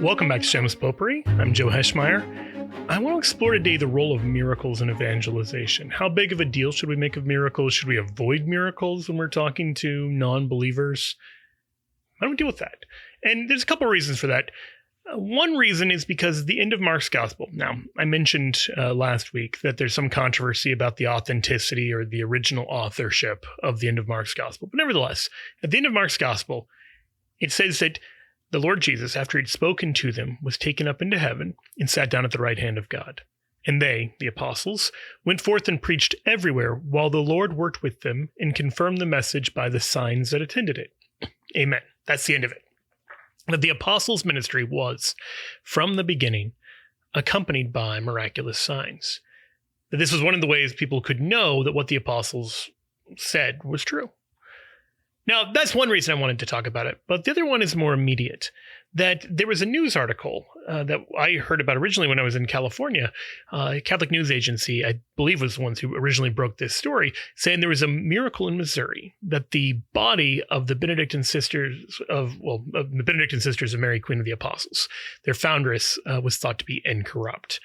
Welcome back to Shameless Potpourri. I'm Joe Heschmeyer. I want to explore today the role of miracles in evangelization. How big of a deal should we make of miracles? Should we avoid miracles when we're talking to non-believers? How do we deal with that? And there's a couple of reasons for that. One reason is because the end of Mark's gospel. Now, I mentioned last week that there's some controversy about the authenticity or the original authorship of the end of Mark's gospel. But nevertheless, at the end of Mark's gospel, it says that the Lord Jesus, after he'd spoken to them, was taken up into heaven and sat down at the right hand of God. And they, the apostles, went forth and preached everywhere while the Lord worked with them and confirmed the message by the signs that attended it. Amen. That's the end of it. That the apostles' ministry was, from the beginning, accompanied by miraculous signs. That this was one of the ways people could know that what the apostles said was true. Now, that's one reason I wanted to talk about it, but the other one is more immediate. That there was a news article that I heard about originally when I was in California. A Catholic news agency, I believe, was the ones who originally broke this story, saying there was a miracle in Missouri that the body of the Benedictine sisters of Mary, Queen of the Apostles, their foundress, was thought to be incorrupt.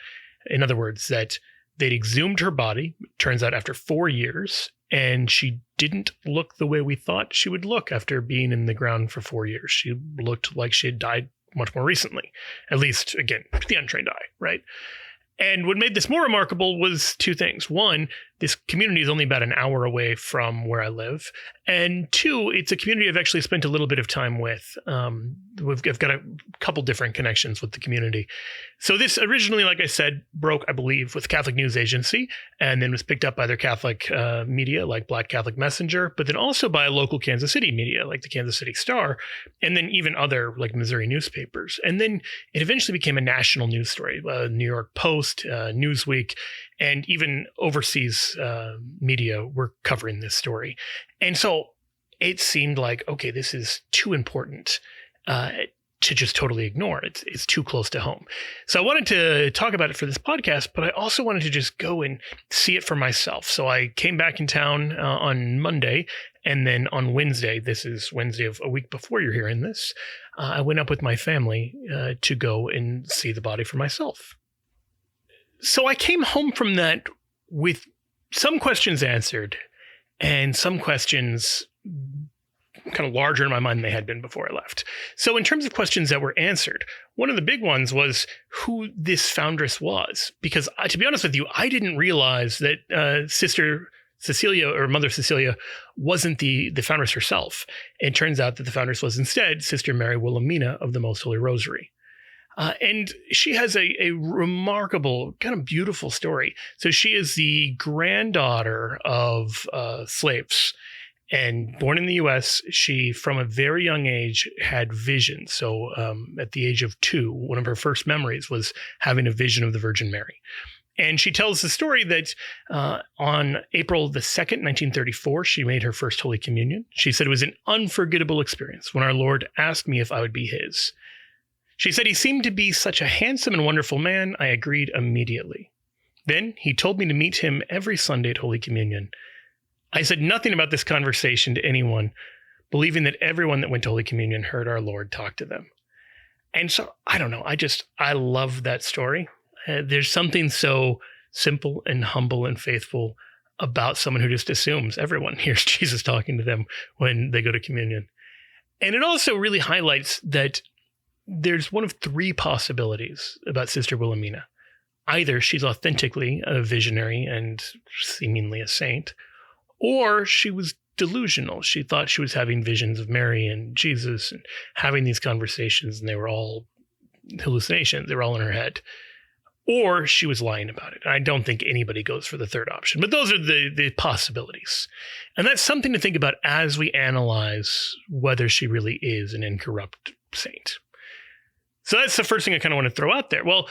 In other words, that they'd exhumed her body, turns out after 4 years, and she didn't look the way we thought she would look after being in the ground for 4 years. She looked like she had died much more recently, at least, again, to the untrained eye, right? And what made this more remarkable was two things. One, this community is only about an hour away from where I live. And two, it's a community I've actually spent a little bit of time with. I've got a couple different connections with the community. So this originally, like I said, broke, I believe, with Catholic News Agency, and then was picked up by their Catholic media, like Black Catholic Messenger, but then also by local Kansas City media, like the Kansas City Star, and then even other, like, Missouri newspapers. And then it eventually became a national news story. New York Post, Newsweek, and even overseas media were covering this story. And so it seemed like, okay, this is too important to just totally ignore. It's too close to home. So I wanted to talk about it for this podcast, but I also wanted to just go and see it for myself. So I came back in town on Monday, and then on Wednesday, this is Wednesday of a week before you're hearing this, I went up with my family to go and see the body for myself. So I came home from that with some questions answered and some questions kind of larger in my mind than they had been before I left. So in terms of questions that were answered, one of the big ones was who this foundress was. Because to be honest with you, I didn't realize that Sister Cecilia or Mother Cecilia wasn't the foundress herself. It turns out that the foundress was instead Sister Mary Wilhelmina of the Most Holy Rosary. And she has a remarkable, kind of beautiful story. So she is the granddaughter of slaves. And born in the U.S., she, from a very young age, had vision. So at the age of 2, one of her first memories was having a vision of the Virgin Mary. And she tells the story that on April the 2nd, 1934, she made her first Holy Communion. She said it was an unforgettable experience when our Lord asked me if I would be his. She said he seemed to be such a handsome and wonderful man, I agreed immediately. Then he told me to meet him every Sunday at Holy Communion. I said nothing about this conversation to anyone, believing that everyone that went to Holy Communion heard our Lord talk to them. And so, I don't know, I love that story. There's something so simple and humble and faithful about someone who just assumes everyone hears Jesus talking to them when they go to communion. And it also really highlights that there's one of 3 possibilities about Sister Wilhelmina. Either she's authentically a visionary and seemingly a saint, or she was delusional. She thought she was having visions of Mary and Jesus and having these conversations, and they were all hallucinations. They were all in her head. Or she was lying about it. I don't think anybody goes for the third option, but those are the possibilities. And that's something to think about as we analyze whether she really is an incorrupt saint. So that's the first thing I kind of want to throw out there. Well,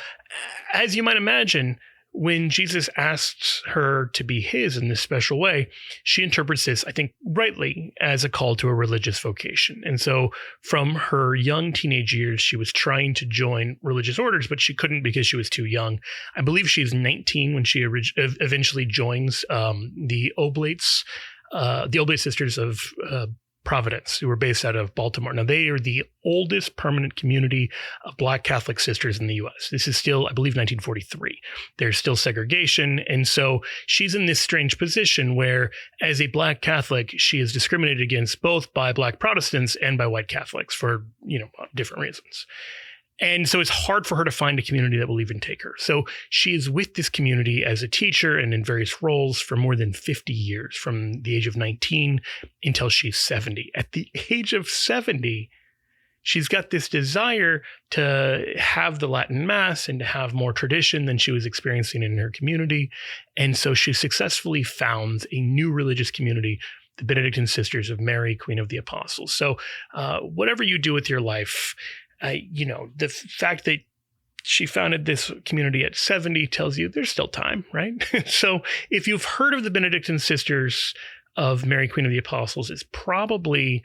as you might imagine, when Jesus asks her to be his in this special way, she interprets this, I think, rightly as a call to a religious vocation. And so from her young teenage years, she was trying to join religious orders, but she couldn't because she was too young. I believe she's 19 when she eventually joins the Oblate Sisters of Providence, who were based out of Baltimore. Now, they are the oldest permanent community of Black Catholic sisters in the U.S. This is still, I believe, 1943. There's still segregation. And so she's in this strange position where, as a Black Catholic, she is discriminated against both by Black Protestants and by white Catholics for, different reasons. And so it's hard for her to find a community that will even take her. So she is with this community as a teacher and in various roles for more than 50 years, from the age of 19 until she's 70. At the age of 70, she's got this desire to have the Latin Mass and to have more tradition than she was experiencing in her community. And so she successfully founds a new religious community, the Benedictine Sisters of Mary, Queen of the Apostles. So whatever you do with your life, the fact that she founded this community at 70 tells you there's still time, right? So if you've heard of the Benedictine Sisters of Mary, Queen of the Apostles, it's probably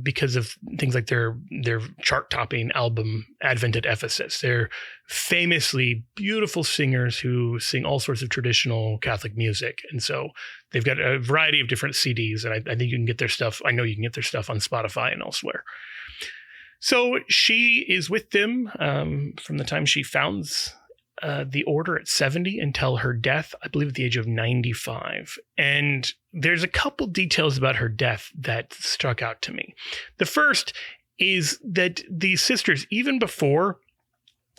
because of things like their chart-topping album, Advent at Ephesus. They're famously beautiful singers who sing all sorts of traditional Catholic music. And so they've got a variety of different CDs, and I think you can get their stuff. I know you can get their stuff on Spotify and elsewhere. So she is with them from the time she founds the order at 70 until her death, I believe at the age of 95. And there's a couple details about her death that struck out to me. The first is that these sisters, even before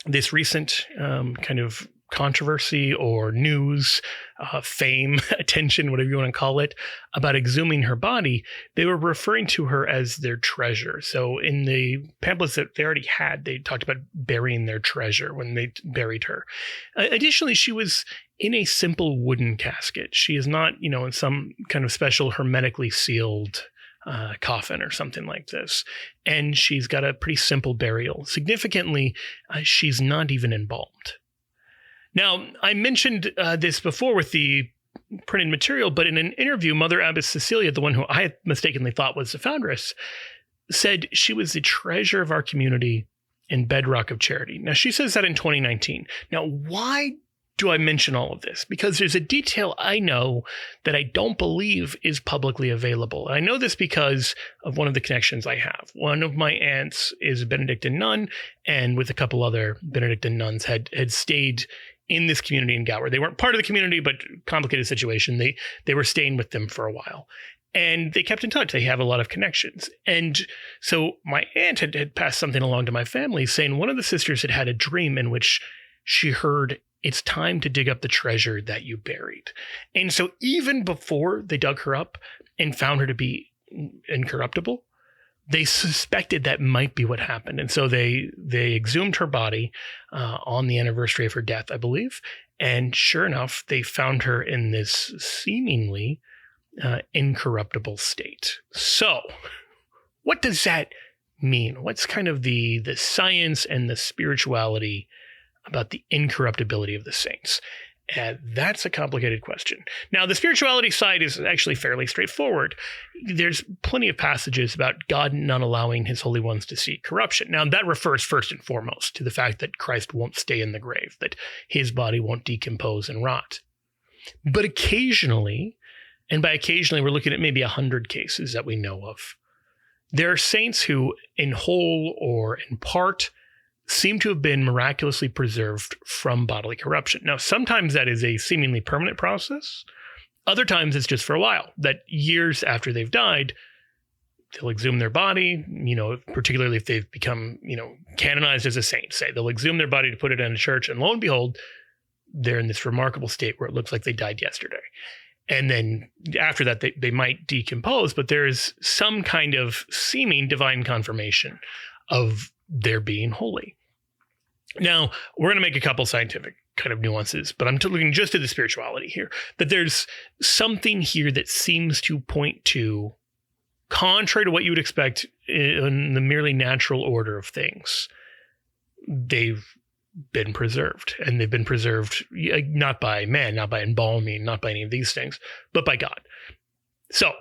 this recent kind of controversy or news, fame, attention, whatever you want to call it, about exhuming her body, they were referring to her as their treasure. So in the pamphlets that they already had, they talked about burying their treasure when they buried her. Additionally, she was in a simple wooden casket. She is not, in some kind of special hermetically sealed coffin or something like this. And she's got a pretty simple burial. Significantly, she's not even embalmed. Now, I mentioned this before with the printed material, but in an interview, Mother Abbess Cecilia, the one who I had mistakenly thought was the foundress, said she was the treasure of our community and bedrock of charity. Now, she says that in 2019. Now, why do I mention all of this? Because there's a detail I know that I don't believe is publicly available. And I know this because of one of the connections I have. One of my aunts is a Benedictine nun, and with a couple other Benedictine nuns had stayed in this community in Gower. They weren't part of the community, but complicated situation. They were staying with them for a while. And they kept in touch. They have a lot of connections. And so my aunt had passed something along to my family saying one of the sisters had had a dream in which she heard, "It's time to dig up the treasure that you buried." And so even before they dug her up and found her to be incorruptible, they suspected that might be what happened. And so they exhumed her body on the anniversary of her death, I believe. And sure enough, they found her in this seemingly incorruptible state. So what does that mean? What's kind of the science and the spirituality about the incorruptibility of the saints? That's a complicated question. Now, the spirituality side is actually fairly straightforward. There's plenty of passages about God not allowing his holy ones to see corruption. Now, that refers first and foremost to the fact that Christ won't stay in the grave, that his body won't decompose and rot. But occasionally, and by occasionally, we're looking at maybe 100 cases that we know of, there are saints who, in whole or in part, seem to have been miraculously preserved from bodily corruption. Now, sometimes that is a seemingly permanent process. Other times it's just for a while, that years after they've died, they'll exhume their body, particularly if they've become, canonized as a saint, say. They'll exhume their body to put it in a church, and lo and behold, they're in this remarkable state where it looks like they died yesterday. And then after that, they might decompose, but there is some kind of seeming divine confirmation of their being holy. Now, we're going to make a couple scientific kind of nuances, but I'm looking just at the spirituality here, that there's something here that seems to point to, contrary to what you would expect in the merely natural order of things, they've been preserved, and they've been preserved not by man, not by embalming, not by any of these things, but by God. So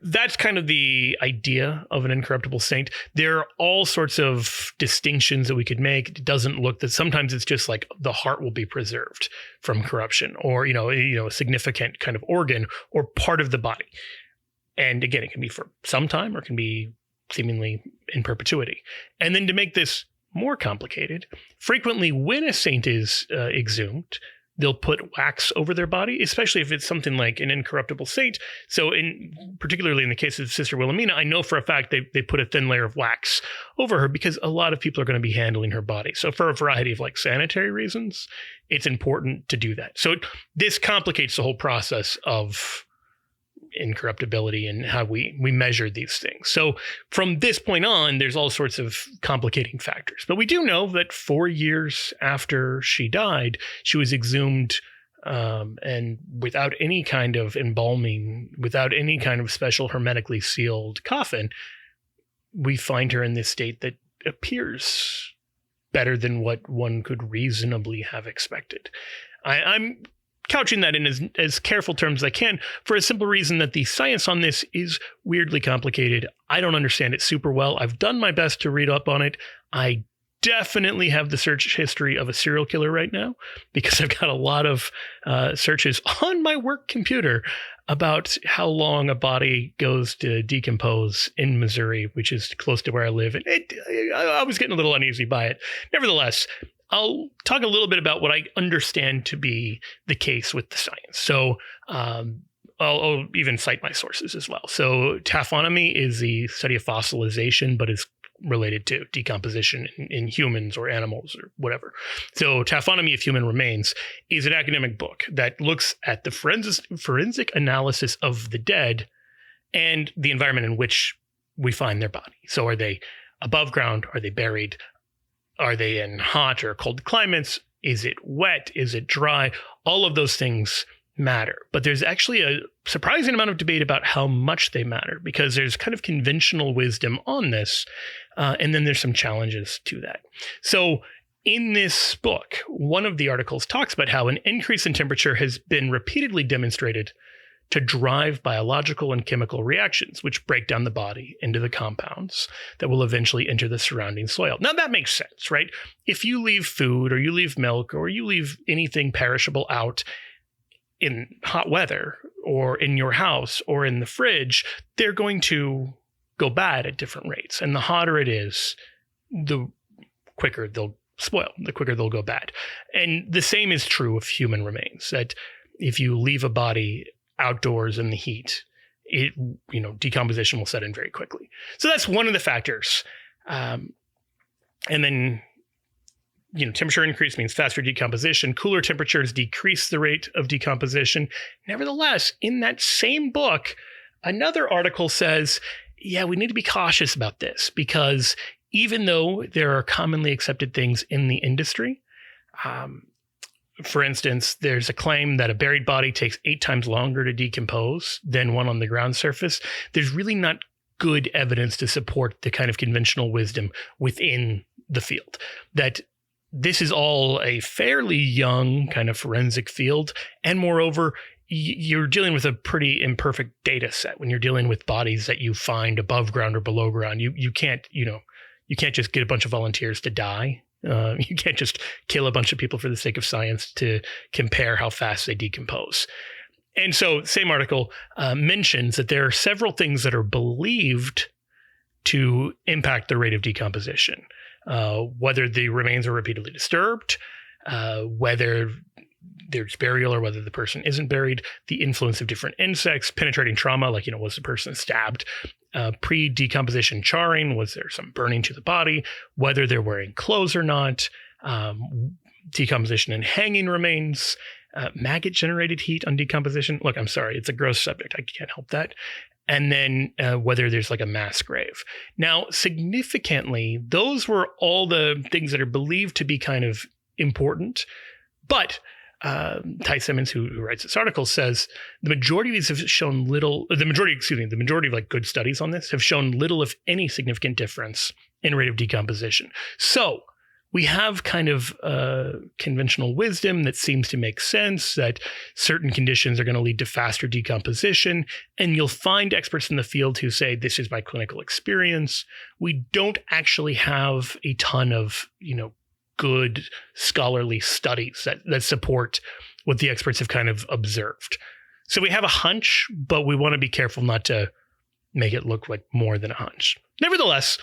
that's kind of the idea of an incorruptible saint. There are all sorts of distinctions that we could make. It doesn't look that sometimes it's just like the heart will be preserved from corruption, or, a significant kind of organ or part of the body. And again, it can be for some time or it can be seemingly in perpetuity. And then to make this more complicated, frequently when a saint is exhumed, they'll put wax over their body, especially if it's something like an incorruptible saint. So particularly in the case of Sister Wilhelmina, I know for a fact they put a thin layer of wax over her because a lot of people are going to be handling her body. So for a variety of like sanitary reasons, it's important to do that. So this complicates the whole process of incorruptibility and how we measure these things. So from this point on, there's all sorts of complicating factors. But we do know that 4 years after she died, she was exhumed and without any kind of embalming, without any kind of special hermetically sealed coffin, we find her in this state that appears better than what one could reasonably have expected. I'm couching that in as careful terms as I can for a simple reason that the science on this is weirdly complicated. I don't understand it super well. I've done my best to read up on it. I definitely have the search history of a serial killer right now because I've got a lot of searches on my work computer about how long a body goes to decompose in Missouri, which is close to where I live. And I was getting a little uneasy by it. Nevertheless, I'll talk a little bit about what I understand to be the case with the science. So I'll even cite my sources as well. So taphonomy is the study of fossilization, but is related to decomposition in humans or animals or whatever. So taphonomy of human remains is an academic book that looks at the forensic analysis of the dead and the environment in which we find their body. So are they above ground? Are they buried? Are they in hot or cold climates? Is it wet? Is it dry? All of those things matter. But there's actually a surprising amount of debate about how much they matter because there's kind of conventional wisdom on this. And then there's some challenges to that. So in this book, one of the articles talks about how an increase in temperature has been repeatedly demonstrated to drive biological and chemical reactions, which break down the body into the compounds that will eventually enter the surrounding soil. Now, that makes sense, right? If you leave food or you leave milk or you leave anything perishable out in hot weather or in your house or in the fridge, they're going to go bad at different rates. And the hotter it is, the quicker they'll spoil, the quicker they'll go bad. And the same is true of human remains, that if you leave a body outdoors in the heat, decomposition will set in very quickly. So that's one of the factors. And then, temperature increase means faster decomposition. Cooler temperatures decrease the rate of decomposition. Nevertheless, in that same book, another article says, yeah, we need to be cautious about this because even though there are commonly accepted things in the industry, for instance, there's a claim that a buried body takes 8 times longer to decompose than one on the ground surface. There's really not good evidence to support the kind of conventional wisdom within the field. That this is all a fairly young kind of forensic field. And moreover, you're dealing with a pretty imperfect data set when you're dealing with bodies that you find above ground or below ground. You can't just get a bunch of volunteers to die. You can't just kill a bunch of people for the sake of science to compare how fast they decompose. And so same article mentions that there are several things that are believed to impact the rate of decomposition, whether the remains are repeatedly disturbed, whether there's burial or whether the person isn't buried, the influence of different insects, penetrating trauma, like, was the person stabbed, pre-decomposition charring, was there some burning to the body, whether they're wearing clothes or not, decomposition and hanging remains, maggot-generated heat on decomposition. Look, I'm sorry, it's a gross subject. I can't help that. And then whether there's like a mass grave. Now, significantly, those were all the things that are believed to be kind of important, but Ty Simmons, who writes this article, says the majority of these have shown little, the majority of like good studies on this have shown little, if any, significant difference in rate of decomposition. So we have kind of conventional wisdom that seems to make sense that certain conditions are going to lead to faster decomposition. And you'll find experts in the field who say, this is my clinical experience. We don't actually have a ton of, good scholarly studies that support what the experts have kind of observed. So we have a hunch, but we want to be careful not to make it look like more than a hunch. Nevertheless,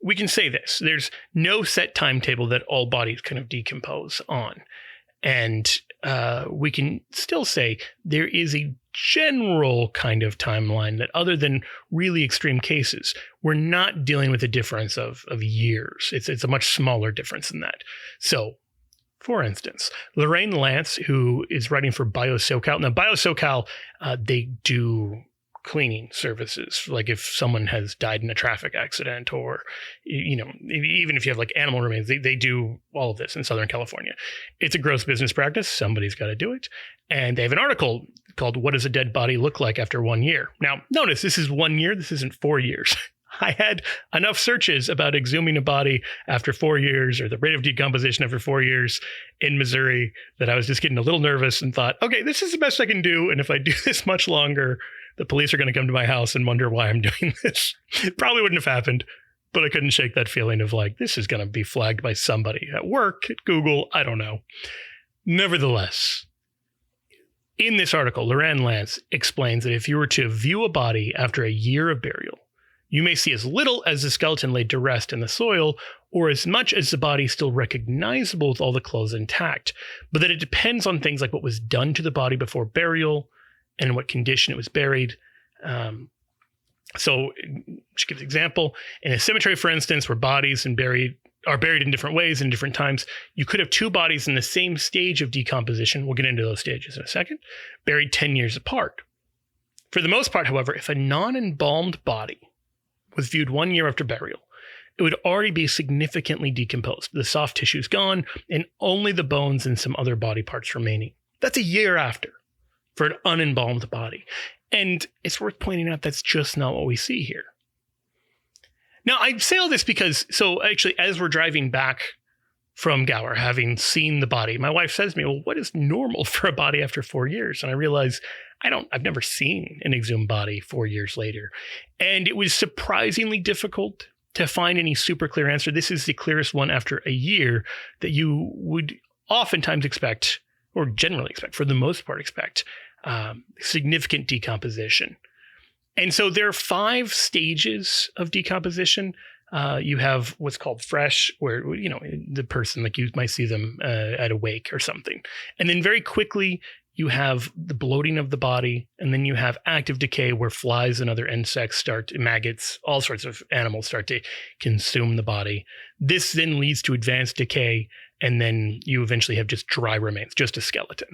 we can say this. There's no set timetable that all bodies kind of decompose on. And we can still say there is a general kind of timeline that, other than really extreme cases, we're not dealing with a difference of years. It's a much smaller difference than that. So, for instance, Lorraine Lance, who is writing for BioSocal. Now, BioSocal, they do cleaning services. Like if someone has died in a traffic accident, or, even if you have like animal remains, they do all of this in Southern California. It's a gross business practice. Somebody's got to do it. And they have an article called "What Does a Dead Body Look Like After 1 Year?" Now, notice this is 1 year. This isn't 4 years. I had enough searches about exhuming a body after 4 years, or the rate of decomposition after 4 years in Missouri, that I was just getting a little nervous and thought, okay, this is the best I can do. And if I do this much longer, the police are going to come to my house and wonder why I'm doing this. It probably wouldn't have happened, but I couldn't shake that feeling of like, this is going to be flagged by somebody at work, at Google, I don't know. Nevertheless, in this article, Lorraine Lance explains that if you were to view a body after a year of burial, you may see as little as the skeleton laid to rest in the soil, or as much as the body still recognizable with all the clothes intact, but that it depends on things like what was done to the body before burial and in what condition it was buried. So she gives an example. In a cemetery, for instance, where bodies are buried in different ways in different times, you could have two bodies in the same stage of decomposition. We'll get into those stages in a second, buried 10 years apart. For the most part, however, if a non-embalmed body was viewed 1 year after burial, it would already be significantly decomposed. The soft tissue's gone, and only the bones and some other body parts remaining. That's a year after for an unembalmed body. And it's worth pointing out that's just not what we see here. Now, I say all this because, so actually, as we're driving back from Gower, having seen the body, my wife says to me, well, what is normal for a body after 4 years? And I realize I've never seen an exhumed body 4 years later. And it was surprisingly difficult to find any super clear answer. This is the clearest one after a year that you would oftentimes expect, or generally expect, for the most part expect, significant decomposition. And so there are 5 stages of decomposition. You have what's called fresh, where, the person, like you might see them at a wake or something. And then very quickly, you have the bloating of the body, and then you have active decay, where flies and other insects maggots, all sorts of animals start to consume the body. This then leads to advanced decay, and then you eventually have just dry remains, just a skeleton.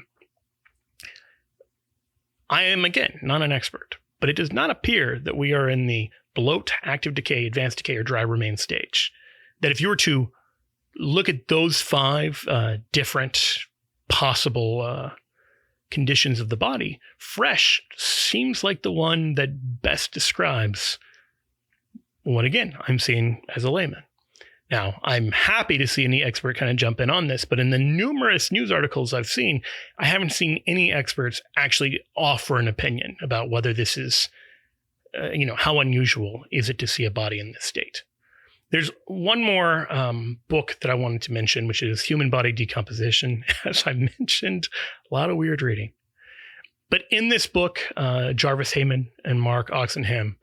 I am, again, not an expert, but it does not appear that we are in the bloat, active decay, advanced decay, or dry remain stage. That if you were to look at those 5 different possible conditions of the body, fresh seems like the one that best describes what, again, I'm seeing as a layman. Now, I'm happy to see any expert kind of jump in on this, but in the numerous news articles I've seen, I haven't seen any experts actually offer an opinion about whether this is, how unusual is it to see a body in this state. There's one more book that I wanted to mention, which is Human Body Decomposition. As I mentioned, a lot of weird reading. But in this book, Jarvis Heyman and Mark Oxenham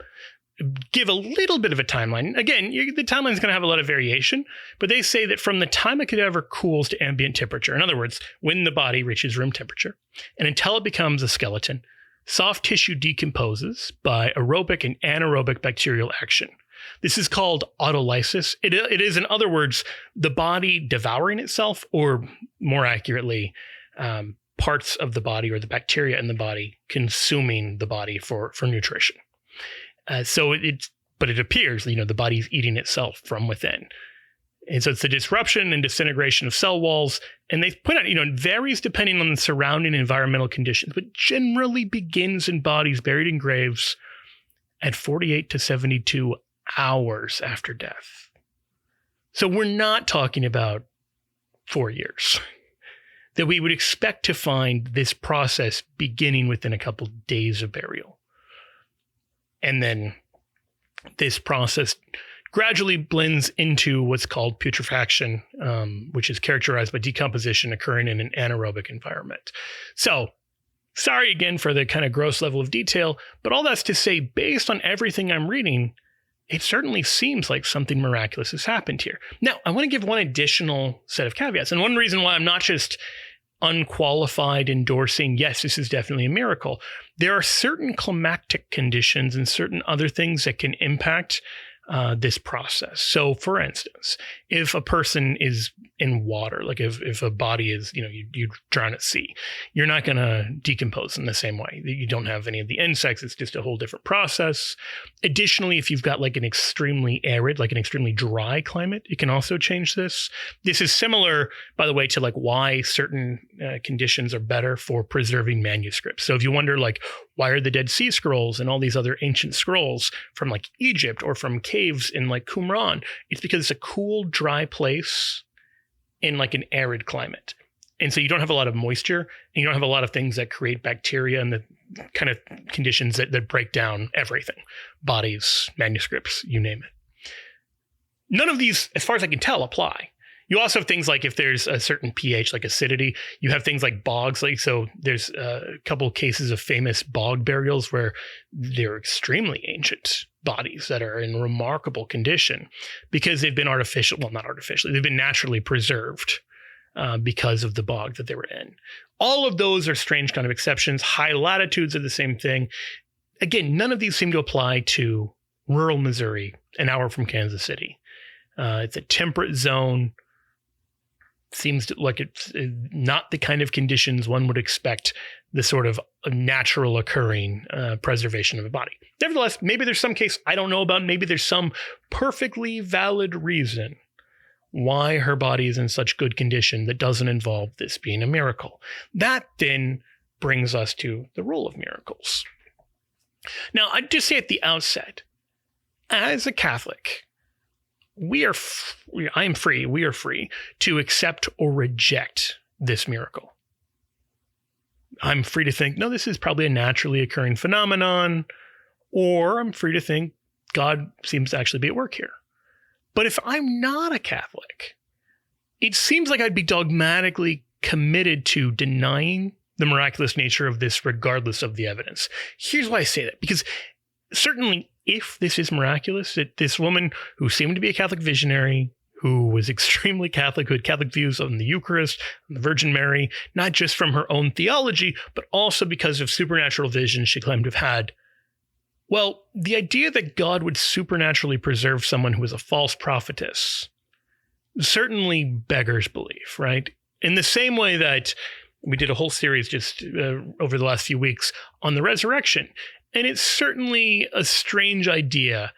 give a little bit of a timeline. Again, the timeline is going to have a lot of variation, but they say that from the time a cadaver cools to ambient temperature, in other words, when the body reaches room temperature, and until it becomes a skeleton, soft tissue decomposes by aerobic and anaerobic bacterial action. This is called autolysis. It is, in other words, the body devouring itself, or more accurately, parts of the body or the bacteria in the body consuming the body for nutrition. But it appears, the body's eating itself from within. And so it's the disruption and disintegration of cell walls. And they point out, it varies depending on the surrounding environmental conditions, but generally begins in bodies buried in graves at 48 to 72 hours after death. So we're not talking about 4 years. That we would expect to find this process beginning within a couple days of burial. And then this process gradually blends into what's called putrefaction, which is characterized by decomposition occurring in an anaerobic environment. So Sorry again for the kind of gross level of detail, but all that's to say, based on everything I'm reading, it certainly seems like something miraculous has happened here. Now, I want to give one additional set of caveats. And one reason why I'm not just unqualified endorsing, yes, this is definitely a miracle. There are certain climactic conditions and certain other things that can impact this process. So for instance, if a person is in water, like if a body is, you drown at sea, you're not going to decompose in the same way. You don't have any of the insects. It's just a whole different process. Additionally, if you've got like an extremely arid, like an extremely dry climate, it can also change this. This is similar, by the way, to like why certain conditions are better for preserving manuscripts. So if you wonder like, why are the Dead Sea Scrolls and all these other ancient scrolls from like Egypt or from caves in like Qumran? It's because it's a cool, dry place in like an arid climate. And so you don't have a lot of moisture and you don't have a lot of things that create bacteria and the kind of conditions that break down everything. Bodies, manuscripts, you name it. None of these, as far as I can tell, apply. You also have things like if there's a certain pH, like acidity, you have things like bogs. Like, so there's a couple of cases of famous bog burials where they're extremely ancient bodies that are in remarkable condition because they've been they've been naturally preserved because of the bog that they were in. All of those are strange kind of exceptions. High latitudes are the same thing. Again, none of these seem to apply to rural Missouri, an hour from Kansas City. It's a temperate zone. Seems like it's not the kind of conditions one would expect the sort of natural occurring preservation of a body. Nevertheless, maybe there's some case I don't know about. Maybe there's some perfectly valid reason why her body is in such good condition that doesn't involve this being a miracle. That then brings us to the role of miracles. Now, I'd just say at the outset, as a Catholic, we are free to accept or reject this miracle. I'm free to think, no, this is probably a naturally occurring phenomenon, or I'm free to think God seems to actually be at work here. But if I'm not a Catholic, it seems like I'd be dogmatically committed to denying the miraculous nature of this regardless of the evidence. Here's why I say that, because certainly if this is miraculous, that this woman who seemed to be a Catholic visionary, who was extremely Catholic, who had Catholic views on the Eucharist, on the Virgin Mary, not just from her own theology, but also because of supernatural visions she claimed to have had. Well, the idea that God would supernaturally preserve someone who was a false prophetess certainly beggars belief, right? In the same way that we did a whole series just over the last few weeks on the resurrection. And it's certainly a strange idea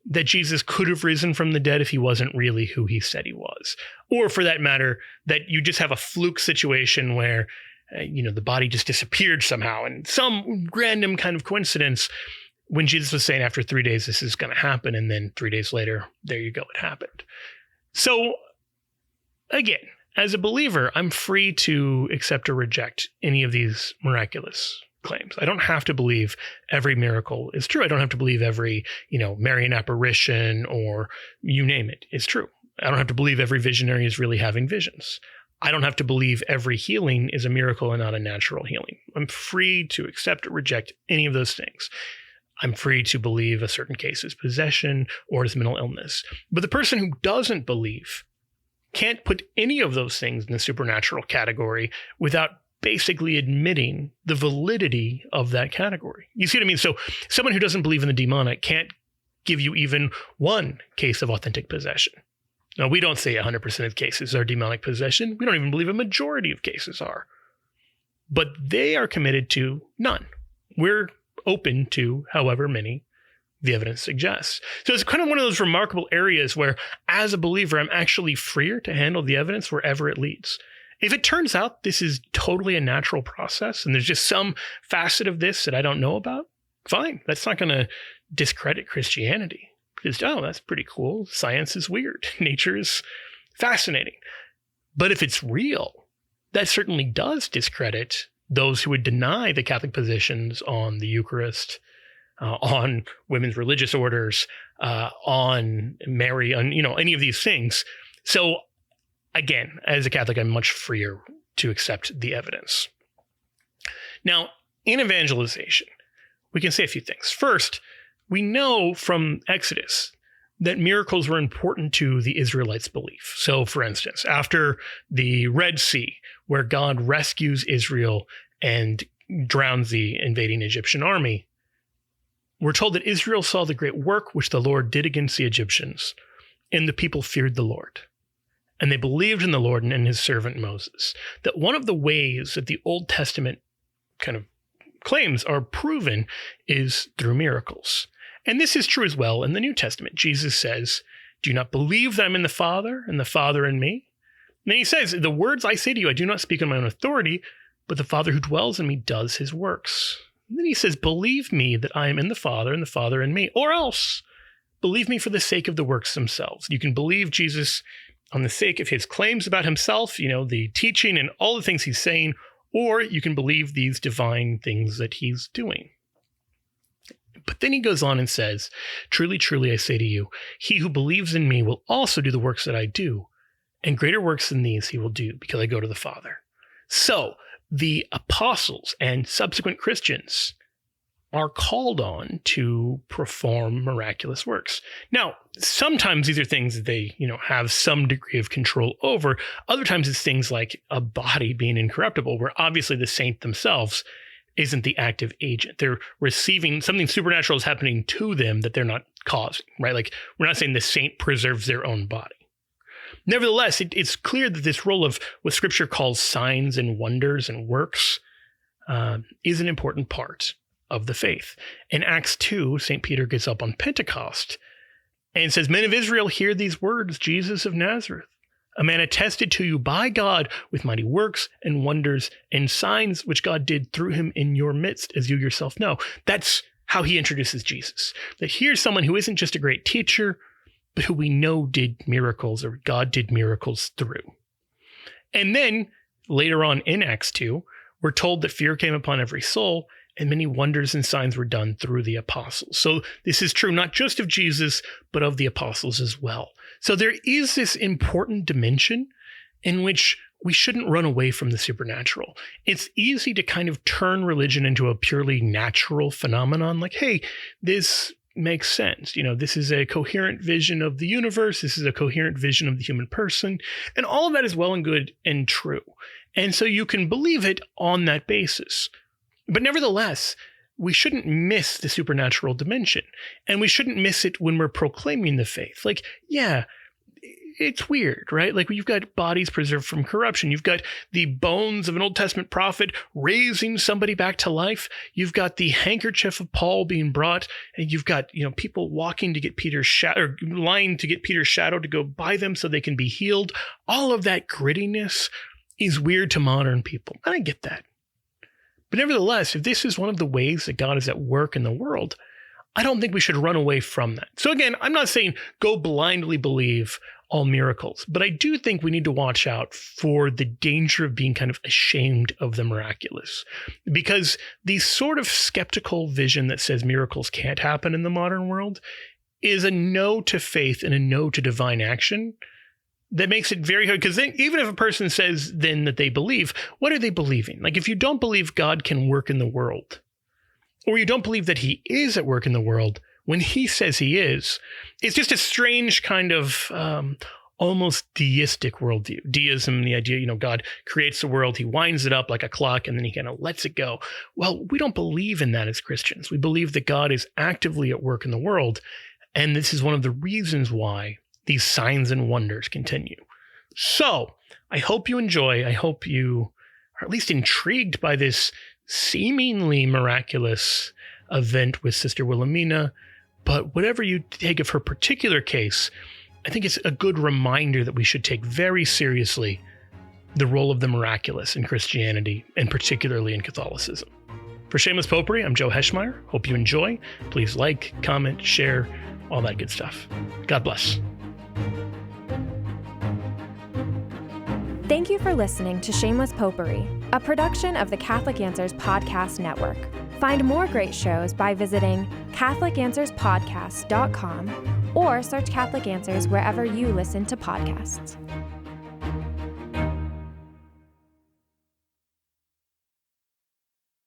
that Jesus could have risen from the dead if he wasn't really who he said he was. Or for that matter, that you just have a fluke situation where, the body just disappeared somehow. And some random kind of coincidence when Jesus was saying after 3 days, this is going to happen. And then 3 days later, there you go, it happened. So again, as a believer, I'm free to accept or reject any of these miraculous claims. I don't have to believe every miracle is true. I don't have to believe every, Marian apparition or you name it is true. I don't have to believe every visionary is really having visions. I don't have to believe every healing is a miracle and not a natural healing. I'm free to accept or reject any of those things. I'm free to believe a certain case is possession or is mental illness. But the person who doesn't believe can't put any of those things in the supernatural category without basically admitting the validity of that category. You see what I mean? So someone who doesn't believe in the demonic can't give you even one case of authentic possession. Now, we don't say 100% of cases are demonic possession. We don't even believe a majority of cases are. But they are committed to none. We're open to however many the evidence suggests. So it's kind of one of those remarkable areas where, as a believer, I'm actually freer to handle the evidence wherever it leads. If it turns out this is totally a natural process and there's just some facet of this that I don't know about, fine. That's not going to discredit Christianity. Because, that's pretty cool. Science is weird. Nature is fascinating. But if it's real, that certainly does discredit those who would deny the Catholic positions on the Eucharist, on women's religious orders, on Mary, on, any of these things. So again, as a Catholic, I'm much freer to accept the evidence. Now, in evangelization, we can say a few things. First, we know from Exodus that miracles were important to the Israelites' belief. So, for instance, after the Red Sea, where God rescues Israel and drowns the invading Egyptian army, we're told that Israel saw the great work which the Lord did against the Egyptians, and the people feared the Lord. And they believed in the Lord and in his servant Moses. That one of the ways that the Old Testament kind of claims are proven is through miracles. And this is true as well in the New Testament. Jesus says, "Do you not believe that I'm in the Father and the Father in me?" And then he says, "The words I say to you, I do not speak on my own authority, but the Father who dwells in me does his works." And then he says, "Believe me that I am in the Father and the Father in me, or else believe me for the sake of the works themselves." You can believe Jesus on the sake of his claims about himself, the teaching and all the things he's saying, or you can believe these divine things that he's doing. But then he goes on and says, "Truly, truly, I say to you, he who believes in me will also do the works that I do, and greater works than these he will do, because I go to the Father." So the apostles and subsequent Christians are called on to perform miraculous works. Now, sometimes these are things that they, have some degree of control over. Other times it's things like a body being incorruptible, where obviously the saint themselves isn't the active agent. They're receiving something supernatural is happening to them that they're not causing, right? Like, we're not saying the saint preserves their own body. Nevertheless, it's clear that this role of what Scripture calls signs and wonders and works is an important part of the faith. In Acts 2, St. Peter gets up on Pentecost and says, "Men of Israel, hear these words, Jesus of Nazareth, a man attested to you by God with mighty works and wonders and signs which God did through him in your midst, as you yourself know." That's how he introduces Jesus. That here's someone who isn't just a great teacher, but who we know did miracles, or God did miracles through. And then later on in Acts 2, we're told that fear came upon every soul, and many wonders and signs were done through the apostles. So this is true not just of Jesus, but of the apostles as well. So there is this important dimension in which we shouldn't run away from the supernatural. It's easy to kind of turn religion into a purely natural phenomenon, like, hey, this makes sense. This is a coherent vision of the universe. This is a coherent vision of the human person. And all of that is well and good and true. And so you can believe it on that basis. But nevertheless, we shouldn't miss the supernatural dimension. And we shouldn't miss it when we're proclaiming the faith. Like, yeah, it's weird, right? Like, you've got bodies preserved from corruption. You've got the bones of an Old Testament prophet raising somebody back to life. You've got the handkerchief of Paul being brought, and you've got, people walking to get Peter's shadow, or lying to get Peter's shadow to go by them so they can be healed. All of that grittiness is weird to modern people. And I get that. But nevertheless, if this is one of the ways that God is at work in the world, I don't think we should run away from that. So again, I'm not saying go blindly believe all miracles, but I do think we need to watch out for the danger of being kind of ashamed of the miraculous. Because the sort of skeptical vision that says miracles can't happen in the modern world is a no to faith and a no to divine action. That makes it very hard, because then even if a person says then that they believe, what are they believing? Like, if you don't believe God can work in the world, or you don't believe that he is at work in the world when he says he is, it's just a strange kind of almost deistic worldview. Deism, the idea, God creates the world, he winds it up like a clock, and then he kind of lets it go. Well, we don't believe in that as Christians. We believe that God is actively at work in the world, and this is one of the reasons why these signs and wonders continue. So I hope you enjoy. I hope you are at least intrigued by this seemingly miraculous event with Sister Wilhelmina. But whatever you take of her particular case, I think it's a good reminder that we should take very seriously the role of the miraculous in Christianity, and particularly in Catholicism. For Shameless Popery, I'm Joe Heschmeyer. Hope you enjoy. Please like, comment, share, all that good stuff. God bless. Thank you for listening to Shameless Popery, a production of the Catholic Answers Podcast Network. Find more great shows by visiting CatholicAnswersPodcast.com or search Catholic Answers wherever you listen to podcasts.